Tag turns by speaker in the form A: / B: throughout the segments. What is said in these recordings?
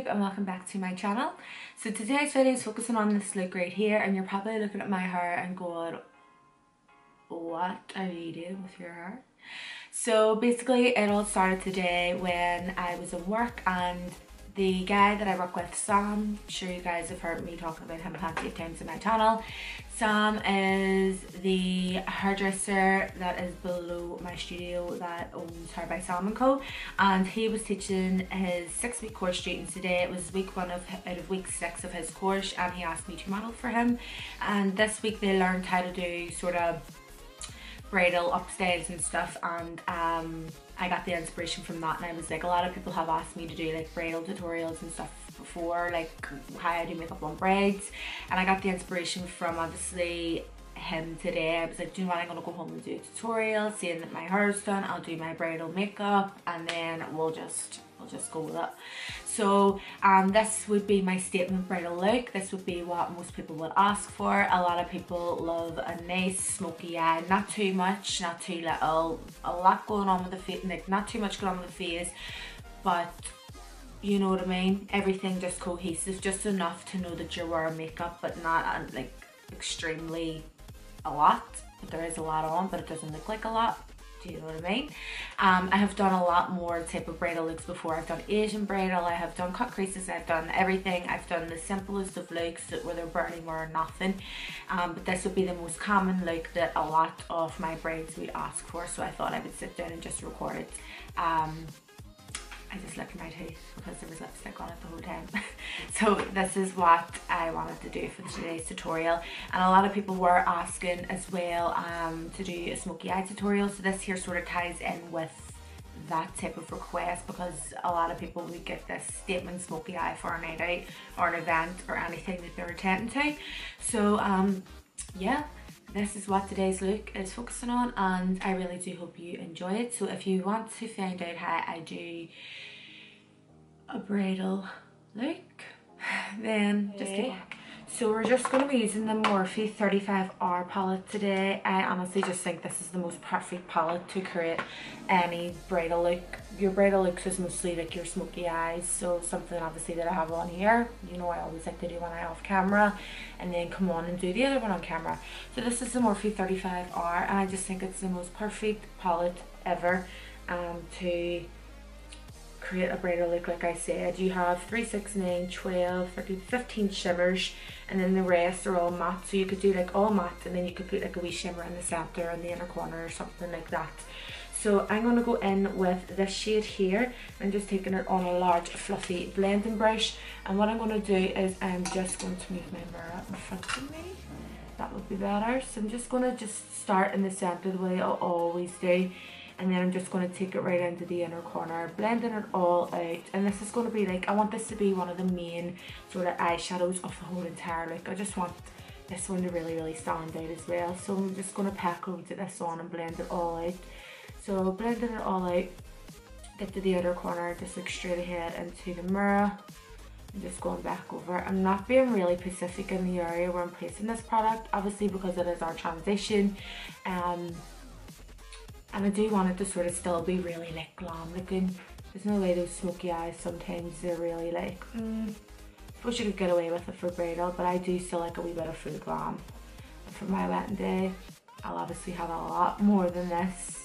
A: and welcome back to my channel. So today's video is focusing on this look right here, and you're probably looking at my hair and going, what are you doing with your hair? So basically it all started today when I was at work, and the guy that I work with, Sam, I'm sure you guys have heard me talking about him plenty of times on my channel. Sam is the hairdresser that is below my studio that owns Hair by Sam & Co, and he was teaching his 6-week course students today. It was week 1 out of week 6 of his course, and he asked me to model for him, and this week they learned how to do sort of bridal upstyles and stuff, and I got the inspiration from that. And I was like, a lot of people have asked me to do like bridal tutorials and stuff before, like how I do makeup on brides, and I got the inspiration from obviously him today. I was like, do you know what, I'm gonna go home and do a tutorial, seeing that my hair's done, I'll do my bridal makeup, and then we'll just go with it. So this would be my statement bridal look. This would be what most people would ask for. A lot of people love a nice smoky eye, not too much, not too little, a lot going on with the face, like not too much going on with the face, but you know what I mean, everything just cohesive, just enough to know that you're wearing makeup, but not like extremely a lot. But there is a lot on, but it doesn't look like a lot. Do you know what I mean? I have done a lot more type of bridal looks before. I've done Asian bridal, I have done cut creases, I've done everything. I've done the simplest of looks where they're barely wearing nothing. But this would be the most common look that a lot of my brides would ask for. So I thought I would sit down and just record it. I just licked my tooth because there was lipstick on it the whole time. So this is what I wanted to do for today's tutorial, and a lot of people were asking as well to do a smoky eye tutorial. So this here sort of ties in with that type of request, because a lot of people would get this statement smoky eye for a night out or an event or anything that they're attending to. So yeah, this is what today's look is focusing on, and I really do hope you enjoy it. So if you want to find out how I do a bridal look, then just keep on. So we're just going to be using the Morphe 35R palette today. I honestly just think this is the most perfect palette to create any bridal look. Your bridal looks is mostly like your smoky eyes, so something obviously that I have on here, you know, I always like to do one eye off camera and then come on and do the other one on camera. So this is the Morphe 35R, and I just think it's the most perfect palette ever to create a bridal look. Like I said, you have 3, 6, 9, 12, 13, 15 shimmers, and then the rest are all matte. So you could do like all matte, and then you could put like a wee shimmer in the center and the inner corner or something like that. So I'm going to go in with this shade here. I'm just taking it on a large fluffy blending brush, and what I'm going to do is I'm just going to move my mirror in front of me. That would be better. So I'm just going to just start in the center the way I always do, and then I'm just going to take it right into the inner corner, blending it all out. And this is going to be like, I want this to be one of the main sort of eyeshadows of the whole entire look. I just want this one to really stand out as well. So I'm just going to pack loads of this on and blend it all out. So blending it all out, get to the outer corner, just look straight ahead into the mirror. I'm just going back over. I'm not being really specific in the area where I'm placing this product, obviously because it is our transition. And I do want it to sort of still be really like glam looking. There's no way those smoky eyes, sometimes they're really like, I suppose you could get away with it for bridal, but I do still like a wee bit of full glam. And for my wedding day, I'll obviously have a lot more than this.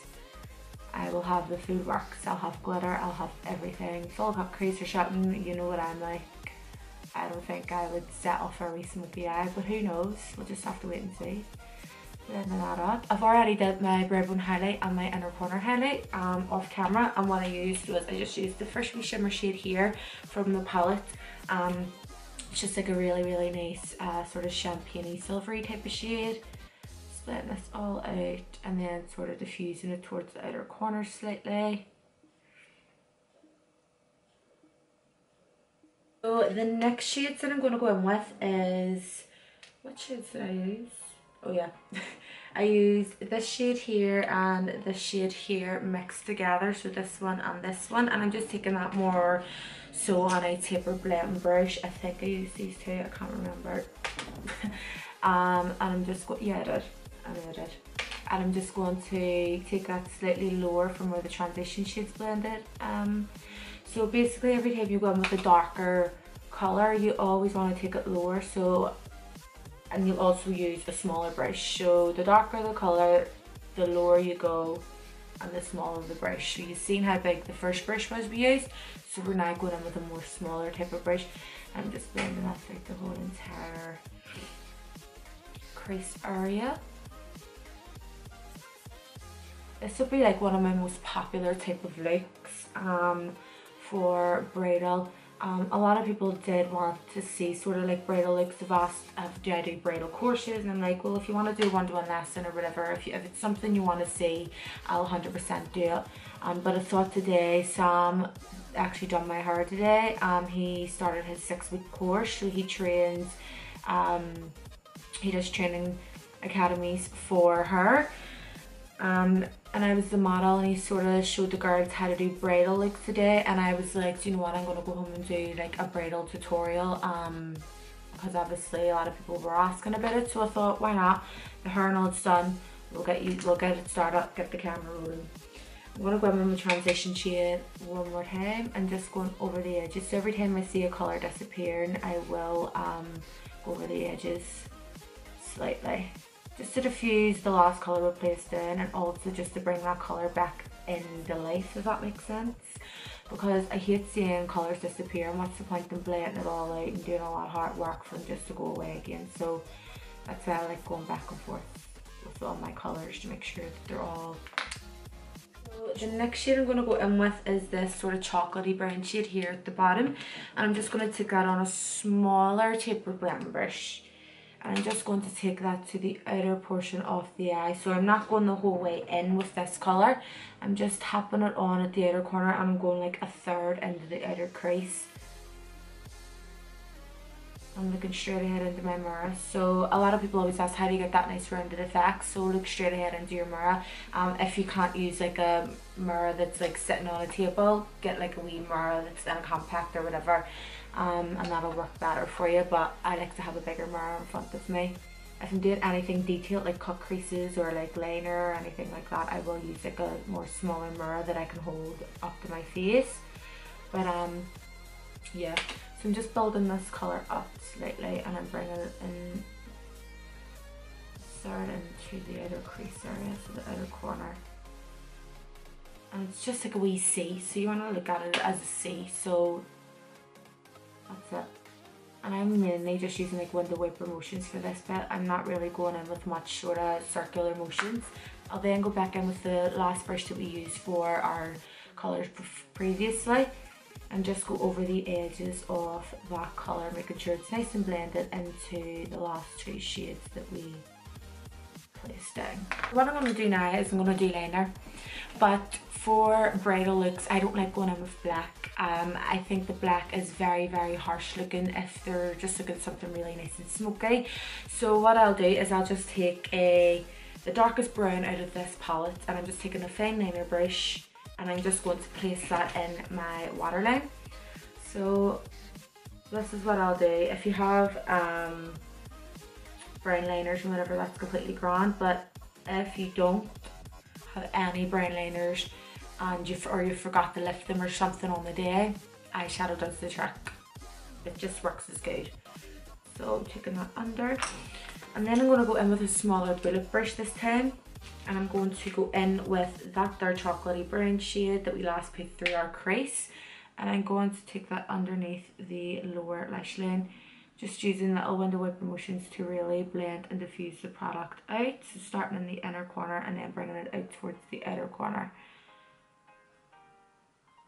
A: I will have the full works, I'll have glitter, I'll have everything. Full cut crease or something, you know what I'm like. I don't think I would settle for a wee smoky eye, but who knows, we'll just have to wait and see. Blending that out. I've already did my brow bone highlight and my inner corner highlight off camera, and what I used was I just used the first wee shimmer shade here from the palette. It's just like a really nice sort of champagne-y silvery type of shade. Splitting this all out and then sort of diffusing it towards the outer corner slightly. So the next shades that I'm going to go in with is, what shades did I use? Oh yeah, I used this shade here and this shade here mixed together, so this one, and I'm just taking that more so on a taper blending brush. I think I used these two, I can't remember. And I'm just going, yeah I did, and I'm just going to take that slightly lower from where the transition shades blended. So basically every time you go in with a darker colour, you always want to take it lower, so, and you'll also use a smaller brush. So the darker the colour, the lower you go and the smaller the brush. So you've seen how big the first brush was we used, so we're now going in with a more smaller type of brush. I'm just blending that through the whole entire crease area. This would be like one of my most popular type of looks for bridal. A lot of people did want to see sort of like bridal looks. They've asked, do I do bridal courses? And I'm like, well, if you want to do a one-to-one lesson or whatever, if it's something you want to see, I'll 100% do it. But I thought today, Sam actually done my hair today. He started his 6-week course, so he trains, he does training academies for her. And I was the model, and he sort of showed the girls how to do bridal looks today, and I was like, do you know what, I'm going to go home and do like a bridal tutorial, because obviously a lot of people were asking about it, so I thought, why not? The hair and all it's done, we'll get it started, get the camera rolling. I'm going to go in with my transition shade one more time and just going over the edges. So every time I see a colour disappearing, I will go over the edges slightly, just to diffuse the last colour we placed in, and also just to bring that colour back into life, if that makes sense. Because I hate seeing colours disappear, and what's the point in blending it all out and doing a lot of hard work for them just to go away again. So that's why I like going back and forth with all my colours to make sure that they're all. So the next shade I'm going to go in with is this sort of chocolatey brown shade here at the bottom, and I'm just going to take that on a smaller taper blending brush. And I'm just going to take that to the outer portion of the eye. So I'm not going the whole way in with this colour. I'm just tapping it on at the outer corner, and I'm going like a third into the outer crease. I'm looking straight ahead into my mirror. So a lot of people always ask, how do you get that nice rounded effect? So look straight ahead into your mirror. If you can't use like a mirror that's like sitting on a table, get like a wee mirror that's in a compact or whatever. And that'll work better for you, but I like to have a bigger mirror in front of me. If I'm doing anything detailed like cut creases or like liner or anything like that, I will use like a more smaller mirror that I can hold up to my face. But yeah, so I'm just building this colour up slightly, and I'm bringing it in, start into the outer crease area, so the outer corner. And it's just like a wee C, so you want to look at it as a C. So that's it. And I'm mainly just using like window wiper motions for this bit. I'm not really going in with much sort of circular motions. I'll then go back in with the last brush that we used for our colours previously, and just go over the edges of that colour, making sure it's nice and blended into the last two shades that we placed down. What I'm going to do now is I'm going to do liner, but for bridal looks I don't like going in with black. I think the black is very, very harsh looking if they're just looking at something really nice and smoky. So what I'll do is I'll just take the darkest brown out of this palette, and I'm just taking a fine liner brush, and I'm just going to place that in my waterline. So this is what I'll do. If you have brown liners and whatever, that's completely grand, but if you don't have any brown liners and you forgot to lift them or something on the day, eyeshadow does the trick. It just works as good. So I'm taking that under, and then I'm going to go in with a smaller bullet brush this time, and I'm going to go in with that dark chocolatey brown shade that we last put through our crease, and I'm going to take that underneath the lower lash line, just using little window wiper motions to really blend and diffuse the product out. So starting in the inner corner and then bringing it out towards the outer corner.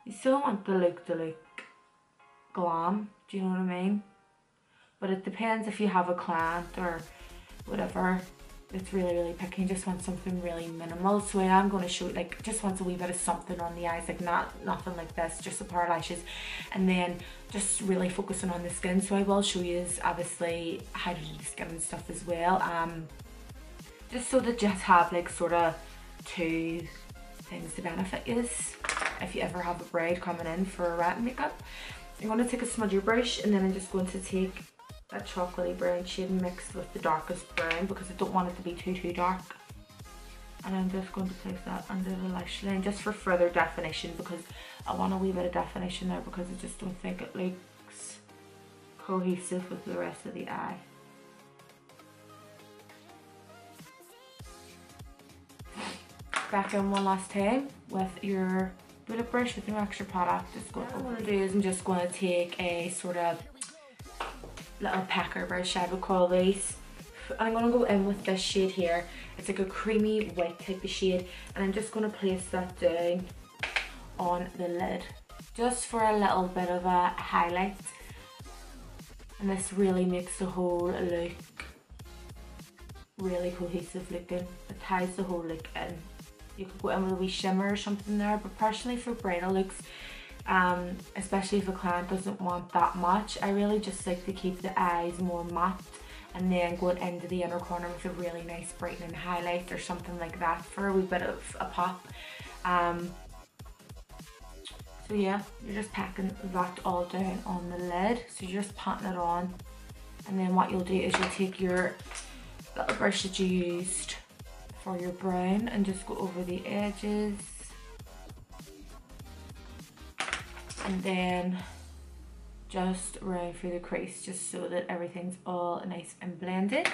A: You still want the look glam, do you know what I mean? But it depends if you have a client or whatever that's really, really picky and just wants something really minimal. So I am going to show like just wants a wee bit of something on the eyes, like nothing like this, just a pair of lashes, and then just really focusing on the skin. So I will show you obviously how to do the skin and stuff as well, just so that you have like sort of two things to benefit you if you ever have a bride coming in for wet makeup. I'm going to take a smudger brush, and then I'm just going to take that chocolatey brown shade mixed with the darkest brown, because I don't want it to be too dark. And I'm just going to place that under the lash line just for further definition, because I want a wee bit of definition there, because I just don't think it looks cohesive with the rest of the eye. Back in one last time with your bullet brush with your extra product. Just what I'm going to do is I'm just going to take a sort of little pecker brush, I would call these. I'm going to go in with this shade here. It's like a creamy white type of shade, and I'm just going to place that down on the lid just for a little bit of a highlight, and this really makes the whole look really cohesive looking. It ties the whole look in. You could go in with a wee shimmer or something there, but personally for bridal looks, especially if a client doesn't want that much, I really just like to keep the eyes more matte, and then going into the inner corner with a really nice brightening highlight or something like that for a wee bit of a pop. So yeah, you're just packing that all down on the lid. So you're just patting it on, and then what you'll do is you'll take your little brush that you used for your brown and just go over the edges, and then just round through the crease, just so that everything's all nice and blended.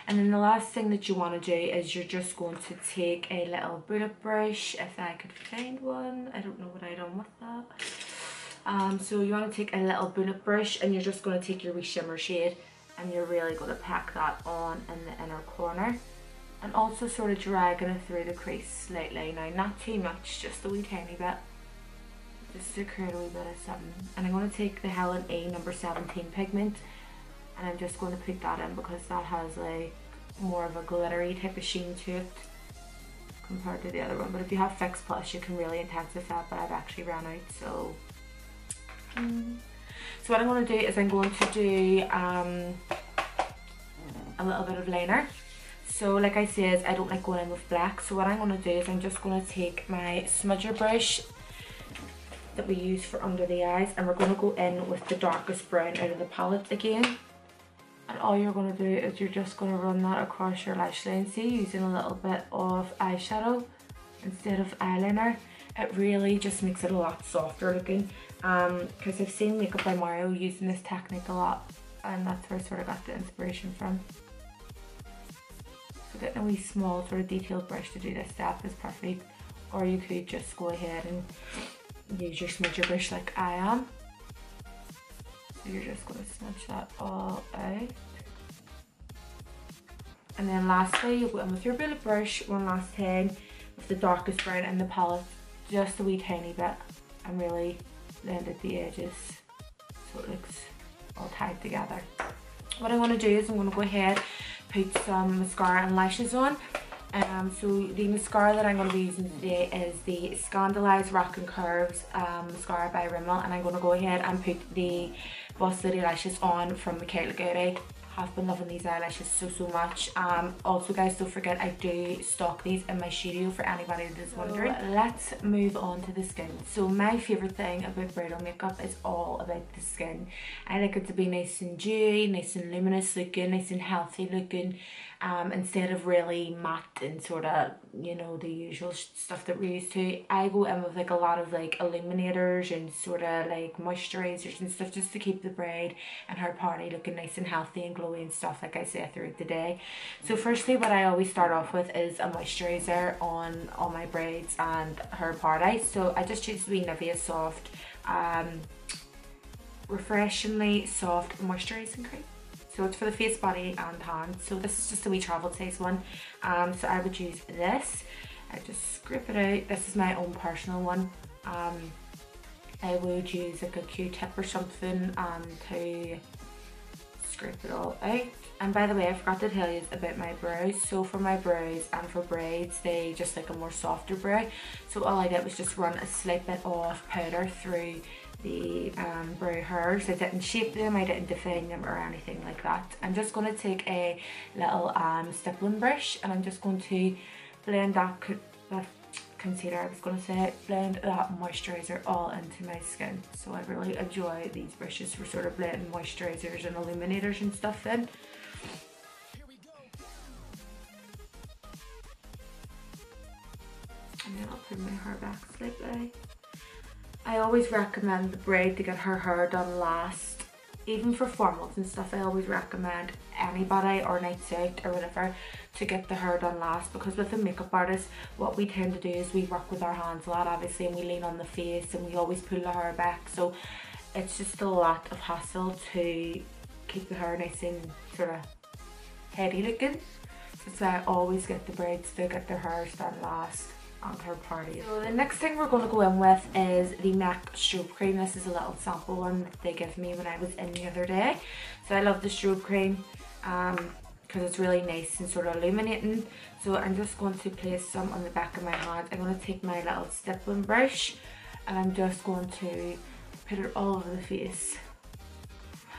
A: And then the last thing that you want to do is you're just going to take a little bullet brush, if I could find one. I don't know what I done with that. So you want to take a little bullet brush, and you're just going to take your wee shimmer shade, and you're really going to pack that on in the inner corner, and also sort of dragging it through the crease slightly. Now, not too much, just a wee tiny bit, just to create a wee bit of something. And I'm going to take the Helen E number 17 pigment, and I'm just going to put that in because that has like more of a glittery type of sheen to it compared to the other one. But if you have Fix Plus, you can really intensify it, but I've actually ran out. So what I'm going to do is I'm going to do a little bit of liner. So like I said, I don't like going in with black, so what I'm going to do is I'm just going to take my smudger brush that we use for under the eyes, and we're going to go in with the darkest brown out of the palette again. And all you're going to do is you're just going to run that across your lash line, see, using a little bit of eyeshadow instead of eyeliner. It really just makes it a lot softer looking, because I've seen Makeup by Mario using this technique a lot, and that's where I sort of got the inspiration from. So getting a wee small sort of detailed brush to do this step is perfect, or you could just go ahead and use your smudger brush like I am. So you're just going to smudge that all out. And then lastly, you'll go in with your bullet brush one last time with the darkest brown in the palette, just a wee tiny bit, and really blend at the edges so it looks all tied together. What I'm going to do is I'm going to go ahead, put some mascara and lashes on. So the mascara that I'm going to be using today is the Scandalized Rock and Curves mascara by Rimmel, and I'm going to go ahead and put the Boss Lady lashes on from Miceala Gowdy. I've been loving these eyelashes so much. Also guys, don't forget I do stock these in my studio for anybody that is wondering. Let's move on to the skin. So my favourite thing about bridal makeup is all about the skin. I like it to be nice and dewy, nice and luminous looking, nice and healthy looking, instead of really matte and sort of, you know, the usual stuff that we're used to. I go in with like a lot of like illuminators and sort of like moisturizers and stuff, just to keep the bride and her party looking nice and healthy and glowy and stuff, like I say, throughout the day. So firstly, what I always start off with is a moisturizer on all my braids and her party. So I just choose the Nivea Soft refreshingly soft moisturizing cream. So it's for the face, body and hands. So this is just a wee travel size one. So I would use this. I just scrape it out. This is my own personal one. I would use like a Q-tip or something to scrape it all out. And by the way, I forgot to tell you about my brows. So for my brows and for braids, they just like a more softer brow. So all I did was just run a slight bit of powder through the brow hairs. I didn't shape them, I didn't define them or anything like that. I'm just going to take a little stippling brush, and I'm just going to blend that concealer, I was going to say, blend that moisturizer all into my skin. So I really enjoy these brushes for sort of blending moisturizers and illuminators and stuff in. then I'll put my hair back slightly. I always recommend the bride to get her hair done last. Even for formals and stuff, I always recommend anybody or nights out or whatever to get the hair done last, because with a makeup artist, what we tend to do is we work with our hands a lot, obviously, and we lean on the face and we always pull the hair back, so it's just a lot of hassle to keep the hair nice and sort of heady looking. So I always get the brides to get their hair done last on her party. So the next thing we're going to go in with is the MAC strobe cream. This is a little sample one that they gave me when I was in the other day. So I love the strobe cream because it's really nice and sort of illuminating. So I'm just going to place some on the back of my hand. I'm going to take my little stippling brush and I'm just going to put it all over the face.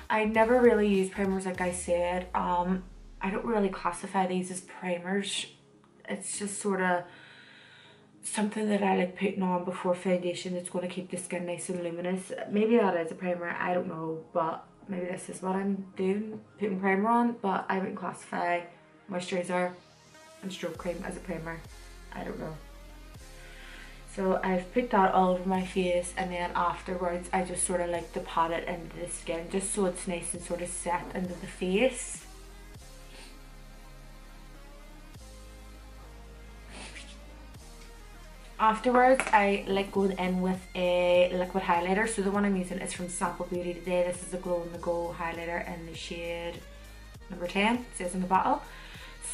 A: I never really use primers, like I said. I don't really classify these as primers. It's just sort of something that I like putting on before foundation that's going to keep the skin nice and luminous. Maybe that is a primer, I don't know, but maybe this is what I'm doing, putting primer on, but I wouldn't classify moisturiser and strobe cream as a primer. I don't know. So I've put that all over my face, and then afterwards I just sort of like to pat it into the skin just so it's nice and sort of set into the face. Afterwards, I like going in with a liquid highlighter. So the one I'm using is from Sample Beauty today. This is a Glow in the Go highlighter in the shade number 10, it says in the bottle.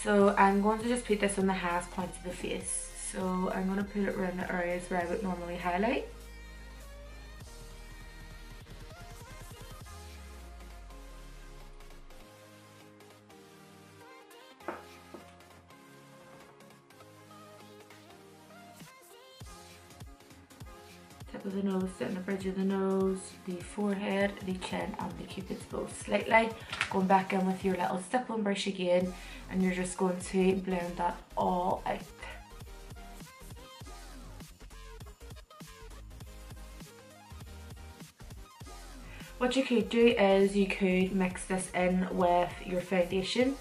A: So I'm going to just put this on the highest points of the face. So I'm going to put it around the areas where I would normally highlight. Tip of the nose, down the bridge of the nose, the forehead, the chin and the cupid's bow slightly. Going back in with your little stippling brush again, and you're just going to blend that all out. What you could do is you could mix this in with your foundation.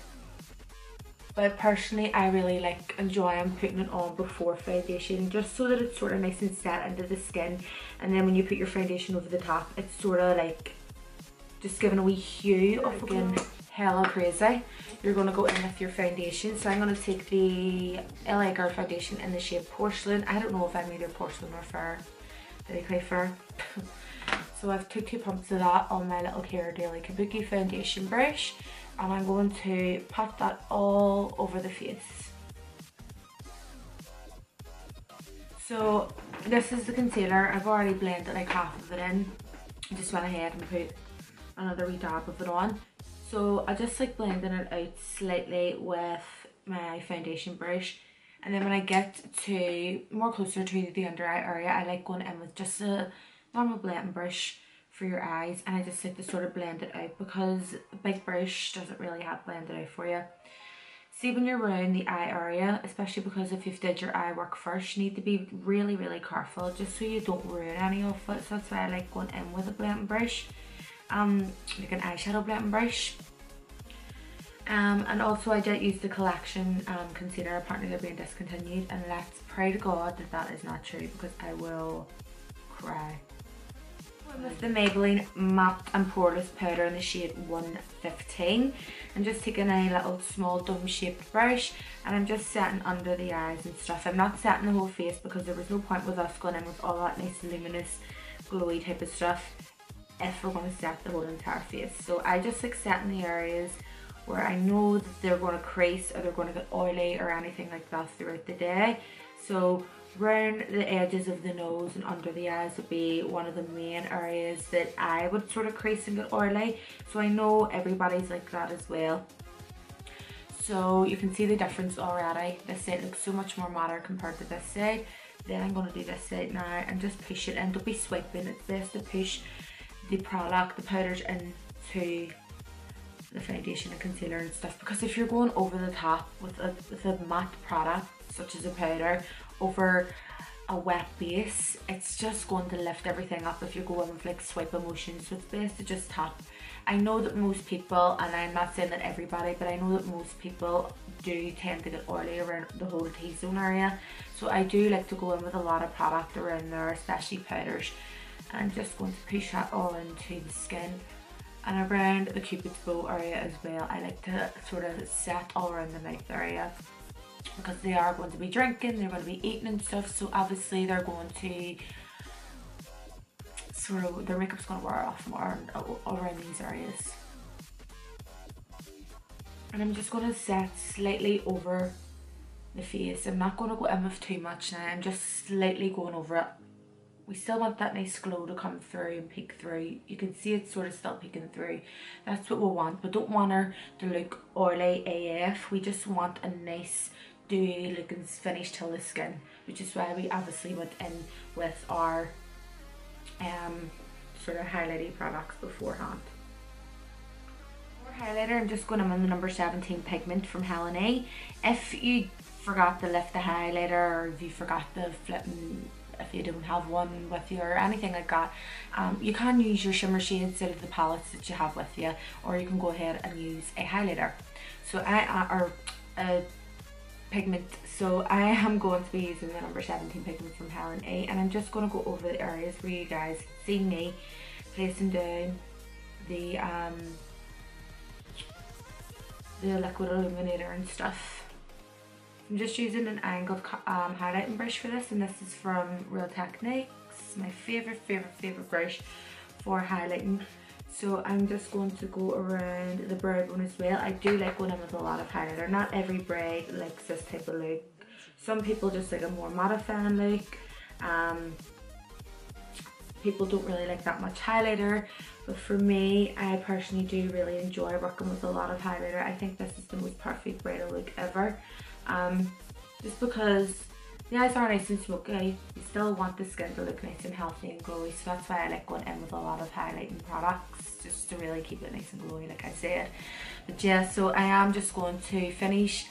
A: But personally, I really like enjoying putting it on before foundation, just so that it's sort of nice and set into the skin, and then when you put your foundation over the top, it's sort of like just giving a wee hue of looking hella crazy. You're going to go in with your foundation. So I'm going to take the LA Girl foundation in the shade Porcelain. I don't know if I'm either porcelain or fur. Did I play fur? So I've took 2 pumps of that on my little Care Daily Kabuki foundation brush, and I'm going to pat that all over the face. So this is the concealer. I've already blended like half of it in. I just went ahead and put another wee dab of it on. So I just like blending it out slightly with my foundation brush, and then when I get to more closer to the under eye area, I like going in with just a normal blending brush for your eyes, and I just like to sort of blend it out because a big brush doesn't really help blend it out for you. See, when you're around the eye area, especially because if you've did your eye work first, you need to be really careful just so you don't ruin any of it. So that's why I like going in with a blending brush, like an eyeshadow blending brush. And also I did use the collection concealer. Apparently they're being discontinued, and let's pray to God that that is not true, because I will cry. With the Maybelline Matte and Poreless powder in the shade 115. I'm just taking a little small dome shaped brush, and I'm just setting under the eyes and stuff. I'm not setting the whole face because there was no point with us going in with all that nice luminous glowy type of stuff if we're going to set the whole entire face. So I just like setting the areas where I know that they're going to crease or they're going to get oily or anything like that throughout the day. So round the edges of the nose and under the eyes would be one of the main areas that I would sort of crease and get oily. So I know everybody's like that as well. So you can see the difference already. This side looks so much more matter compared to this side. Then I'm going to do this side now and just push it in. Don't be swiping. It's best to push the product, the powders into the foundation and concealer and stuff, because if you're going over the top with a matte product such as a powder over a wet base, it's just going to lift everything up if you're going with like swipe motions with this to just tap. I know that most people, and I'm not saying that everybody, but I know that most people do tend to get oily around the whole T-zone area. So I do like to go in with a lot of product around there, especially powders. And I'm just going to push that all into the skin. And around the Cupid's bow area as well, I like to sort of set all around the mouth area. Because they are going to be drinking, they're going to be eating and stuff. So obviously they're going to sort of, their makeup's going to wear off more around these areas. And I'm just going to set slightly over the face. I'm not going to go in with too much now, I'm just slightly going over it. We still want that nice glow to come through and peek through. You can see it's sort of still peeking through. That's what we want. We don't want her to look oily AF. We just want a nice dewy looking finish to the skin, which is why we obviously went in with our sort of highlighting products beforehand. For highlighter, I'm just going in with the number 17 pigment from Helen E. If you forgot to lift the highlighter, or if you forgot to flip, if you don't have one with you or anything like that, you can use your shimmer shades out of the palettes that you have with you, or you can go ahead and use a highlighter. So or a pigment. So I am going to be using the number 17 pigment from Helen E, and I'm just going to go over the areas where you guys see me placing down the liquid illuminator and stuff. I'm just using an angled highlighting brush for this, and this is from Real Techniques, my favorite brush for highlighting. So I'm just going to go around the brow bone as well. I do like going in with a lot of highlighter. Not every bride likes this type of look. Some people just like a more mattifying look. People don't really like that much highlighter, but for me, I personally do really enjoy working with a lot of highlighter. I think this is the most perfect bridal look ever. Just because the eyes are nice and smoky, you still want the skin to look nice and healthy and glowy, so that's why I like going in with a lot of highlighting products, just to really keep it nice and glowy like I said. But yeah, so I am just going to finish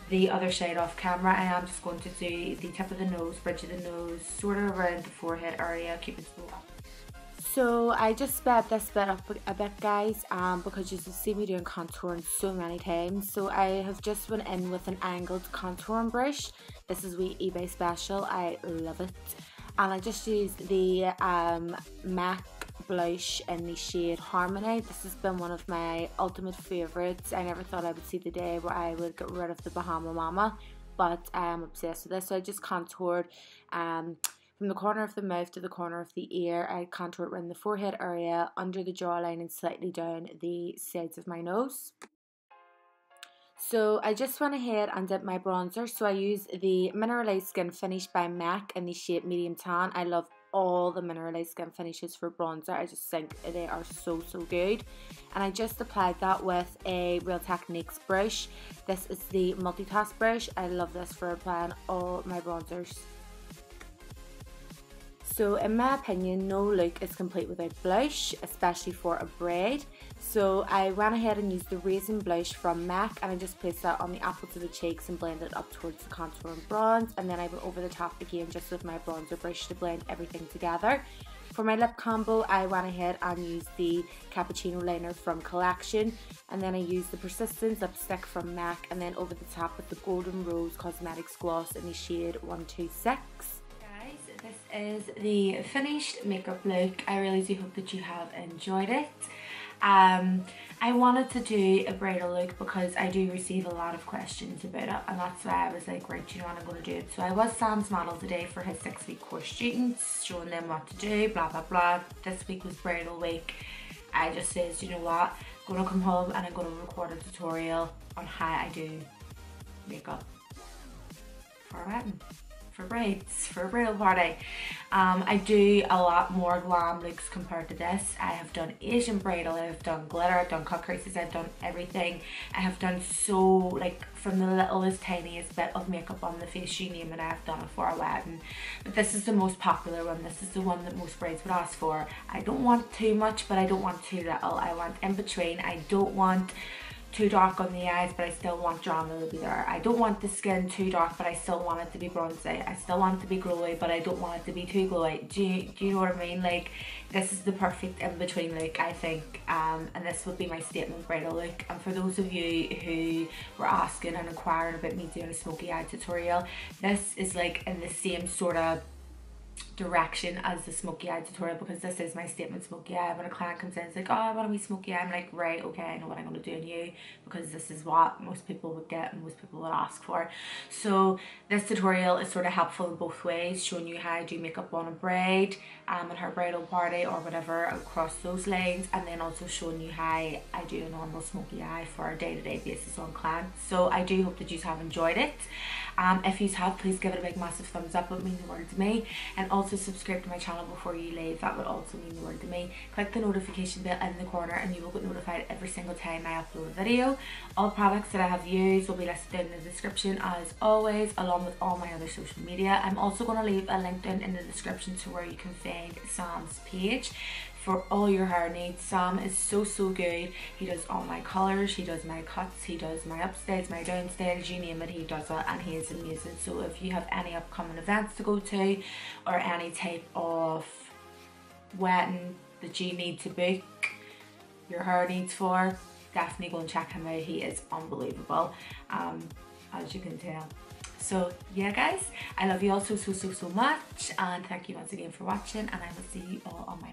A: the other side off camera. I am just going to do the tip of the nose, bridge of the nose, sort of around the forehead area, keep it slow up. So I just sped this bit up a bit, guys, because you can see me doing contouring so many times. So I have just went in with an angled contouring brush. This is the eBay special, I love it. And I just used the MAC blush in the shade Harmony. This has been one of my ultimate favourites. I never thought I would see the day where I would get rid of the Bahama Mama, but I am obsessed with this. So I just contoured from the corner of the mouth to the corner of the ear. I contoured around the forehead area, under the jawline, and slightly down the sides of my nose. So I just went ahead and did my bronzer. So I used the Mineralized Skin Finish by MAC in the shade Medium Tan. I love all the Mineralized Skin Finishes for bronzer. I just think they are so good. And I just applied that with a Real Techniques brush. This is the multitask brush. I love this for applying all my bronzers. So in my opinion, no look is complete without blush, especially for a bride. So I went ahead and used the Raisin blush from MAC, and I just placed that on the apples of the cheeks and blended it up towards the contour and bronze. And then I went over the top again just with my bronzer brush to blend everything together. For my lip combo, I went ahead and used the Cappuccino liner from Collection, and then I used the Persistence lipstick from MAC, and then over the top with the Goldenrose Cosmettics gloss in the shade 126. This is the finished makeup look. I really do hope that you have enjoyed it. I wanted to do a bridal look because I do receive a lot of questions about it, and that's why I was like, right, you know what, I'm going to do it. So I was Sam's model today for his 6-week course students, showing them what to do, blah blah blah. This week was bridal week. I just says, you know what, I'm going to come home and I'm going to record a tutorial on how I do makeup for a wedding. For brides, for a bridal party. I do a lot more glam looks compared to this. I have done Asian bridal, I've done glitter, I've done cut creases, I've done everything. I have done so, like, from the littlest tiniest bit of makeup on the face you name it, I have done it for a wedding. But this is the most popular one. This is the one that most brides would ask for. I don't want too much, but I don't want too little. I want in between. I don't want too dark on the eyes, but I still want drama to be there. I don't want the skin too dark, but I still want it to be bronzy. I still want it to be glowy, but I don't want it to be too glowy. Do you know what I mean? Like, this is the perfect in-between look, I think, and this would be my statement bridal look. And for those of you who were asking and inquiring about me doing a smoky eye tutorial, this is like in the same sort of direction as the smoky eye tutorial, because this is my statement smoky eye. When a client comes in, it's like, oh, I want to be smoky eye, I'm like, right, okay, I know what I'm going to do on you, because this is what most people would get and most people would ask for. So this tutorial is sort of helpful in both ways, showing you how I do makeup on a bride and her bridal party or whatever across those lines, and then also showing you how I do a normal smoky eye for a day-to-day basis on clients. So I do hope that you have enjoyed it. If you have, please give it a big massive thumbs up. It would mean the world to me. And also subscribe to my channel before you leave. That would also mean the world to me. Click the notification bell in the corner and you will get notified every single time I upload a video. All products that I have used will be listed down in the description as always, along with all my other social media. I'm also going to leave a link down in the description to where you can find Sam's page for all your hair needs. Sam is so good. He does all my colours, he does my cuts, he does my upstyles, my downstyles, you name it, he does it, and he is amazing. So if you have any upcoming events to go to or any type of wedding that you need to book your hair needs for, definitely go and check him out. He is unbelievable, as you can tell. So yeah guys, I love you all so much, and thank you once again for watching, and I will see you all on my